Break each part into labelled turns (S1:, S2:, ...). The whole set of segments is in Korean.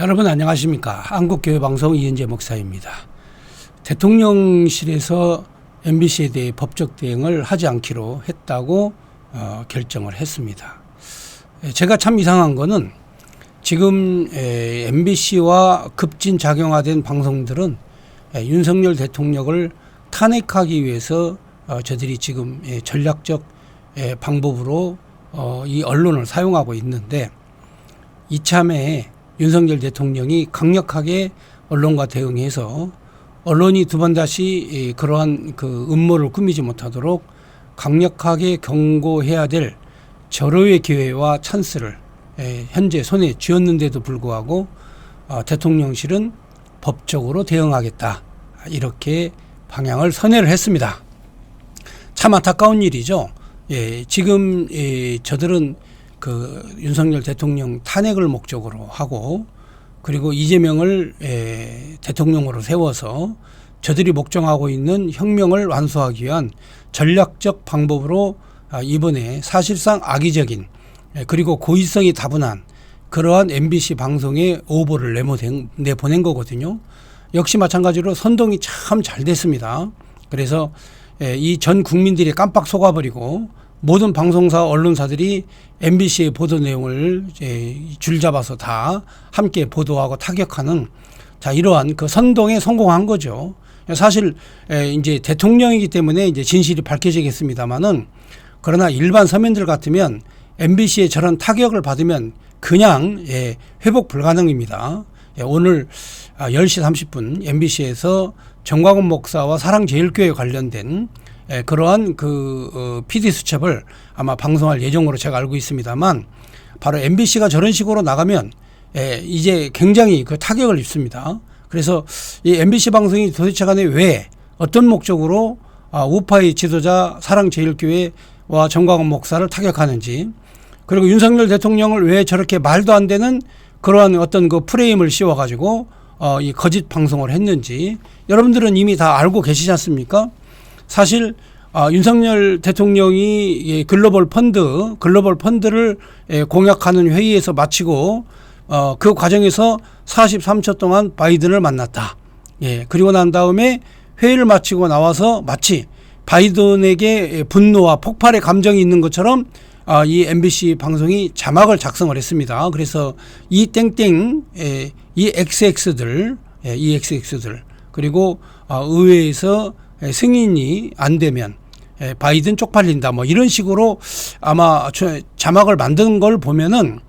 S1: 여러분 안녕하십니까. 한국교회방송 이은재 목사입니다. 대통령실에서 MBC에 대해 법적 대응을 하지 않기로 했다고 결정을 했습니다. 제가 참 이상한 거는 지금 MBC와 급진작용화된 방송들은 윤석열 대통령을 탄핵하기 위해서 저들이 지금 전략적 방법으로 이 언론을 사용하고 있는데, 이참에 윤석열 대통령이 강력하게 언론과 대응해서 언론이 두 번 다시 그러한 그 음모를 꾸미지 못하도록 강력하게 경고해야 될 절호의 기회와 찬스를 현재 손에 쥐었는데도 불구하고 대통령실은 법적으로 대응하겠다, 이렇게 방향을 선회를 했습니다. 참 안타까운 일이죠. 지금 저들은 그 윤석열 대통령 탄핵을 목적으로 하고, 그리고 이재명을 대통령으로 세워서 저들이 목정하고 있는 혁명을 완수하기 위한 전략적 방법으로 이번에 사실상 악의적인 그리고 고의성이 다분한 그러한 MBC 방송에 오보를 내보낸 거거든요. 역시 마찬가지로 선동이 참 잘 됐습니다. 그래서 이 전 국민들이 깜빡 속아버리고 모든 방송사 언론사들이 MBC의 보도 내용을 줄잡아서 다 함께 보도하고 타격하는, 이러한 그 선동에 성공한 거죠. 사실 이제 대통령이기 때문에 이제 진실이 밝혀지겠습니다만은, 그러나 일반 서민들 같으면 MBC의 저런 타격을 받으면 그냥 회복 불가능입니다. 오늘 10시 30분 MBC에서 정광훈 목사와 사랑제일교회 관련된 그러한 그 PD 수첩을 아마 방송할 예정으로 제가 알고 있습니다만, 바로 MBC가 저런 식으로 나가면 이제 굉장히 그 타격을 입습니다. 그래서 이 MBC 방송이 도대체 간에 왜 어떤 목적으로 우파의 지도자 사랑제일교회와 정광훈 목사를 타격하는지, 그리고 윤석열 대통령을 왜 저렇게 말도 안 되는 그러한 어떤 그 프레임을 씌워가지고 이 거짓 방송을 했는지 여러분들은 이미 다 알고 계시지 않습니까? 사실 윤석열 대통령이 글로벌 펀드를 공약하는 회의에서 마치고 그 과정에서 43초 동안 바이든을 만났다. 그리고 난 다음에 회의를 마치고 나와서 마치 바이든에게 분노와 폭발의 감정이 있는 것처럼 이 MBC 방송이 자막을 작성을 했습니다. 그래서 이 땡땡, 이 XX들, 그리고 의회에서 승인이 안 되면 바이든 쪽팔린다, 뭐 이런 식으로 아마 자막을 만든 걸 보면은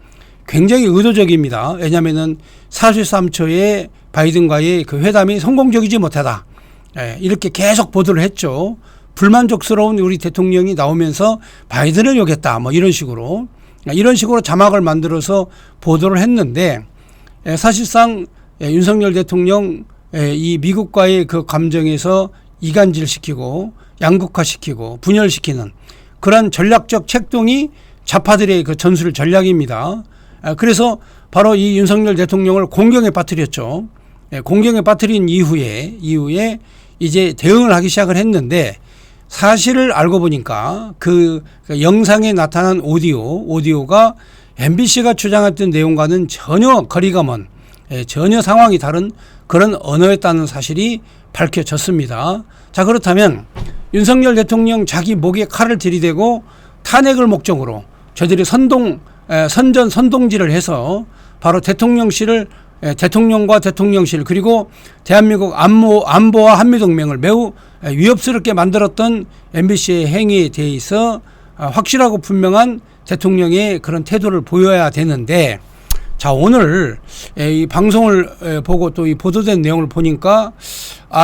S1: 굉장히 의도적입니다. 왜냐하면은 43초에 바이든과의 그 회담이 성공적이지 못하다, 이렇게 계속 보도를 했죠. 불만족스러운 우리 대통령이 나오면서 바이든을 욕했다, 뭐 이런 식으로 자막을 만들어서 보도를 했는데, 사실상 윤석열 대통령 이 미국과의 그 감정에서 이간질시키고 양극화시키고 분열시키는 그런 전략적 책동이 좌파들의 그 전술 전략입니다. 그래서 바로 이 윤석열 대통령을 공경에 빠뜨렸죠. 공경에 빠뜨린 이후에 이제 대응을 하기 시작을 했는데, 사실을 알고 보니까 그 영상에 나타난 오디오가 MBC가 주장했던 내용과는 전혀 거리가 먼, 전혀 상황이 다른 그런 언어였다는 사실이 밝혀졌습니다. 자, 그렇다면 윤석열 대통령 자기 목에 칼을 들이대고 탄핵을 목적으로 저들이 선동질을 해서 바로 대통령과 대통령실, 그리고 대한민국 안보와 한미동맹을 매우 위협스럽게 만들었던 MBC의 행위에 대해서 확실하고 분명한 대통령의 그런 태도를 보여야 되는데, 자, 오늘 이 방송을 보고 또 이 보도된 내용을 보니까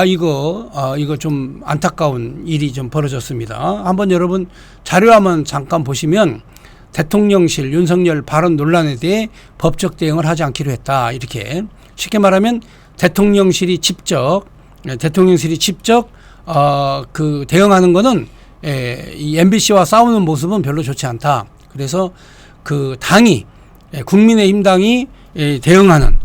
S1: 이거 좀 안타까운 일이 좀 벌어졌습니다. 한번 여러분 자료 한번 잠깐 보시면, 대통령실 윤석열 발언 논란에 대해 법적 대응을 하지 않기로 했다, 이렇게 쉽게 말하면 대통령실이 직접 그 대응하는 거는 이 MBC와 싸우는 모습은 별로 좋지 않다. 그래서 그 국민의힘 당이 대응하는,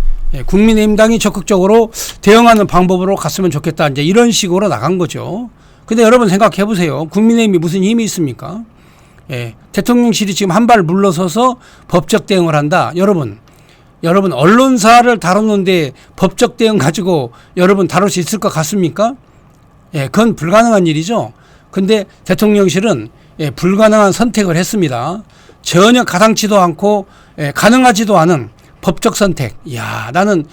S1: 국민의힘 당이 적극적으로 대응하는 방법으로 갔으면 좋겠다, 이제 이런 식으로 나간 거죠. 근데 여러분 생각해 보세요. 국민의힘이 무슨 힘이 있습니까? 대통령실이 지금 한 발 물러서서 법적 대응을 한다. 여러분, 여러분 언론사를 다루는데 법적 대응 가지고 여러분 다룰 수 있을 것 같습니까? 예, 그건 불가능한 일이죠. 근데 대통령실은 불가능한 선택을 했습니다. 전혀 가당치도 않고 가능하지도 않은 법적 선택. 이야, 나는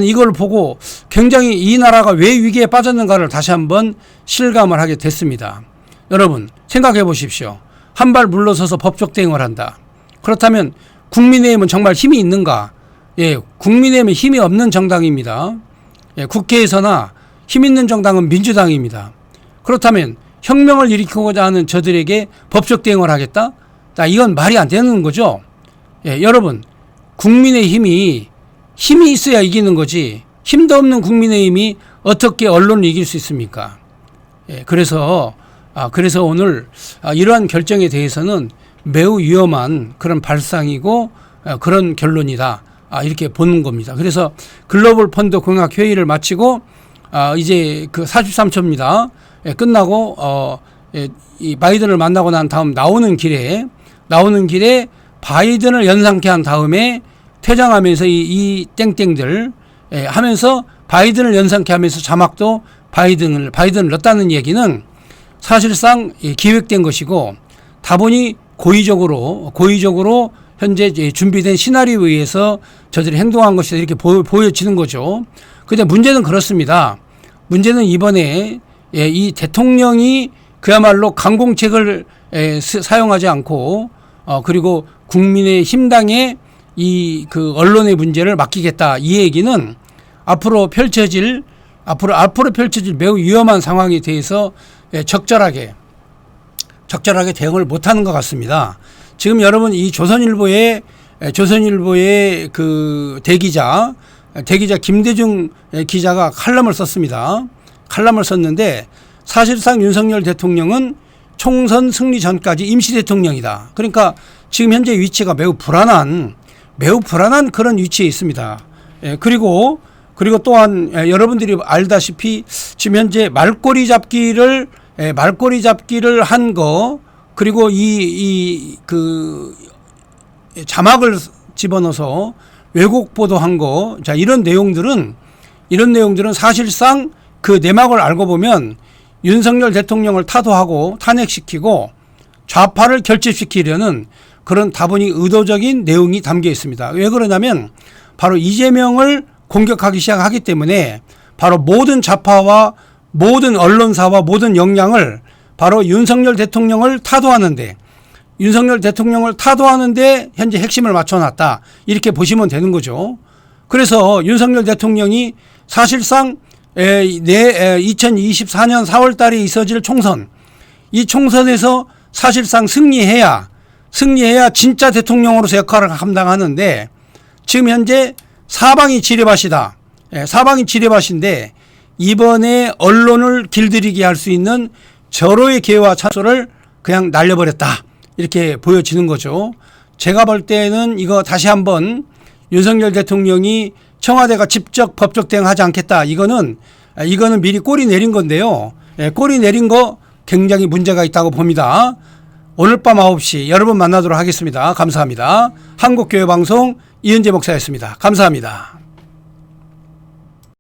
S1: 이걸 보고 굉장히 이 나라가 왜 위기에 빠졌는가를 다시 한번 실감을 하게 됐습니다. 여러분 생각해 보십시오. 한 발 물러서서 법적 대응을 한다. 그렇다면 국민의힘은 정말 힘이 있는가? 예, 국민의힘은 힘이 없는 정당입니다. 예, 국회에서나 힘 있는 정당은 민주당입니다. 그렇다면 혁명을 일으키고자 하는 저들에게 법적 대응을 하겠다? 이건 말이 안 되는 거죠. 예, 여러분 국민의힘이 힘이 있어야 이기는 거지 힘도 없는 국민의힘이 어떻게 언론을 이길 수 있습니까? 예, 그래서 오늘 이러한 결정에 대해서는 매우 위험한 그런 발상이고 그런 결론이다. 이렇게 보는 겁니다. 그래서 글로벌 펀드 공약 회의를 마치고 이제 그 43초입니다. 끝나고 이 바이든을 만나고 난 다음 나오는 길에 바이든을 연상케 한 다음에 퇴장하면서 이 땡땡들 하면서 바이든을 연상케 하면서 자막도 바이든을 넣었다는 얘기는 사실상 기획된 것이고 다분히 고의적으로 현재 준비된 시나리오에 의해서 저들이 행동한 것이다 이렇게 보여지는 거죠. 근데 문제는 그렇습니다. 문제는 이번에 이 대통령이 그야말로 강공책을 사용하지 않고 그리고 국민의힘당에 이 그 언론의 문제를 맡기겠다 이 얘기는 앞으로 펼쳐질 매우 위험한 상황에 대해서 적절하게 대응을 못하는 것 같습니다. 지금 여러분 이 조선일보의 그 대기자 김대중 기자가 칼럼을 썼습니다. 칼럼을 썼는데 사실상 윤석열 대통령은 총선 승리 전까지 임시 대통령이다. 그러니까 지금 현재 위치가 매우 불안한 그런 위치에 있습니다. 그리고 또한 여러분들이 알다시피 지금 현재 말꼬리 잡기를 한 거 그리고 그 자막을 집어넣어서 왜곡 보도한 거, 자 이런 내용들은 사실상 그 내막을 알고 보면 윤석열 대통령을 타도하고 탄핵시키고 좌파를 결집시키려는 그런 다분히 의도적인 내용이 담겨 있습니다. 왜 그러냐면 바로 이재명을 공격하기 시작하기 때문에 바로 모든 좌파와 모든 언론사와 모든 역량을 바로 윤석열 대통령을 타도하는데 현재 핵심을 맞춰놨다. 이렇게 보시면 되는 거죠. 그래서 윤석열 대통령이 사실상 2024년 4월 달에 있어질 총선, 이 총선에서 사실상 승리해야 진짜 대통령으로서 역할을 감당하는데 지금 현재 사방이 지뢰밭이다. 사방이 지뢰밭인데 이번에 언론을 길들이게 할 수 있는 절호의 기회와 찬스를 그냥 날려버렸다. 이렇게 보여지는 거죠. 제가 볼 때는 이거 다시 한번 윤석열 대통령이 청와대가 직접 법적 대응하지 않겠다. 이거는 미리 꼬리 내린 건데요. 꼬리 내린 거 굉장히 문제가 있다고 봅니다. 오늘 밤 9시 여러분 만나도록 하겠습니다. 감사합니다. 한국교회방송 이은재 목사였습니다. 감사합니다.